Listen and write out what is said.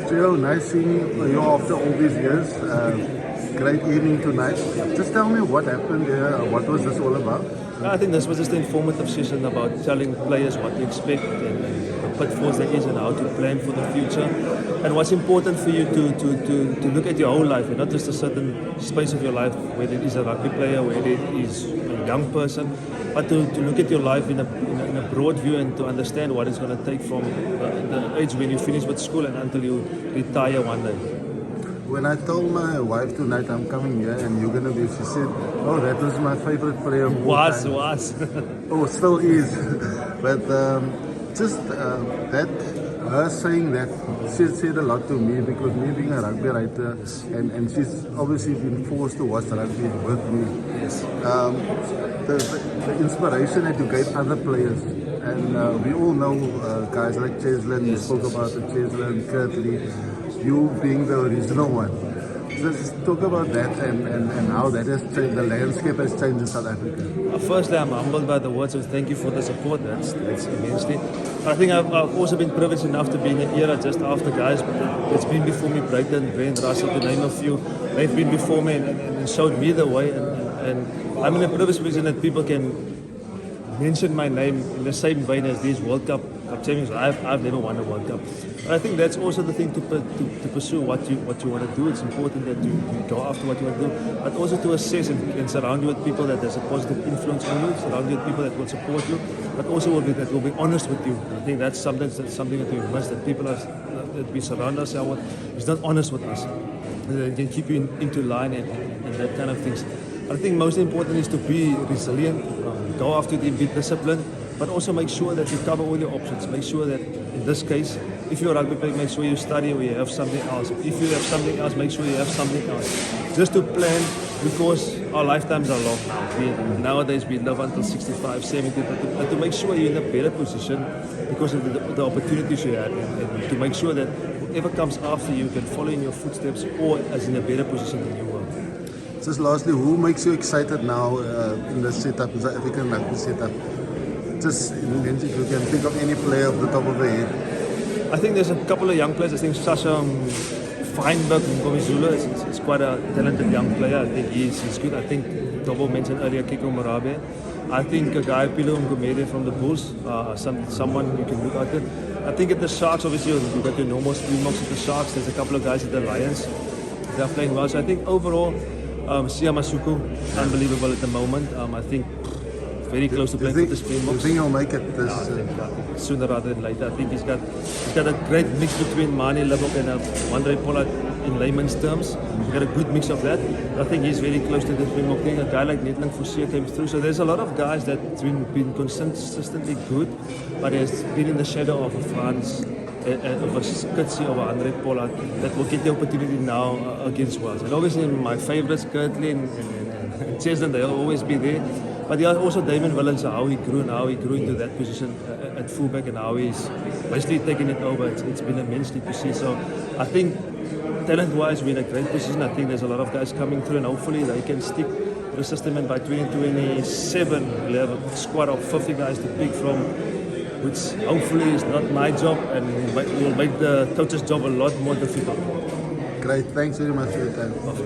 Gio, nice seeing you after all these years. Great evening tonight. Just tell me what happened here. What was this all about? I think this was just an informative session about telling players what to expect and the pitfalls there is and how to plan for the future. And what's important for you to look at your whole life and not just a certain space of your life, whether it is a rugby player, whether it is a young person, but to look at your life in a broad view and to understand what it's going to take from the age when you finish with school and until you retire one day. When I told my wife tonight I'm coming here and you're gonna be, she said, "Oh, that was my favorite player." Of all time." Was. Oh, still is. But just that, her saying that, she said a lot to me because me being a rugby writer and she's obviously been forced to watch rugby with me. Yes. The inspiration that you gave other players. And we all know guys like Cheslin, you spoke about the Cheslin, Kirtley, you being the original one. Just talk about that and how that has changed, the landscape has changed in South Africa. Firstly, I'm humbled by the words of thank you for the support. That's immensely. But I think I've also been privileged enough to be in an era just after guys that's been before me, Brighton, Brent, Russell, to name a few. They've been before me and showed me the way. And I'm in a privileged position that people can mention my name in the same vein as these World Cup champions. I've never won a World Cup. But I think that's also the thing to pursue what you want to do. It's important that you go after what you want to do, but also to assess and surround you with people that has a positive influence on you, surround you with people that will support you, but also that will be honest with you. I think that's something that we must, that people that we surround ourselves with is not honest with us. They can keep you into line and that kind of things. I think most important is to be resilient, go after it, be disciplined, but also make sure that you cover all your options. Make sure that in this case, if you're a rugby player, make sure you study or you have something else. If you have something else, make sure you have something else. Just to plan, because our lifetimes are long now. Nowadays we live until 65, 70, but to make sure you're in a better position because of the opportunities you have, and to make sure that whoever comes after you can follow in your footsteps or is in a better position than you were. Just lastly, who makes you excited now in the setup, in the African rugby setup? Just if you can think of any player off the top of the head. I think there's a couple of young players. I think Sasha Feinberg from Komizula is quite a talented young player. I think he's good. I think Tobo mentioned earlier Kiko Morabe. I think a guy Pilo Ngomede from the Bulls, someone you can look at it. I think at the Sharks, obviously you've got your normal Springboks at the Sharks. There's a couple of guys at the Lions. They're playing well. So I think overall, Sia Masuku, unbelievable at the moment. I think very close to playing for the Springboks. You think he'll make it this? I think sooner rather than later. I think he's got a great mix between Mane Lebok and Andre Pollard in layman's terms. He's got a good mix of that. I think he's very close to the Springbok thing. A guy like Netland Forsier came through. So there's a lot of guys that's been consistently good, but has been in the shadow of a France, of a Skitsi, of a Andre Pollard that will get the opportunity now against Wales. And obviously my favourites, Kirtley and Cheslin, they'll always be there. But there are also Damon Willens, how he grew into that position at fullback and how he's basically taken it over. It's been immensely to see. So I think talent-wise we're in a great position. I think there's a lot of guys coming through and hopefully they can stick to the system, and by 2027 we'll have a squad of 50 guys to pick from, which hopefully is not my job and will make the coach's job a lot more difficult. Great, thanks very much for your time.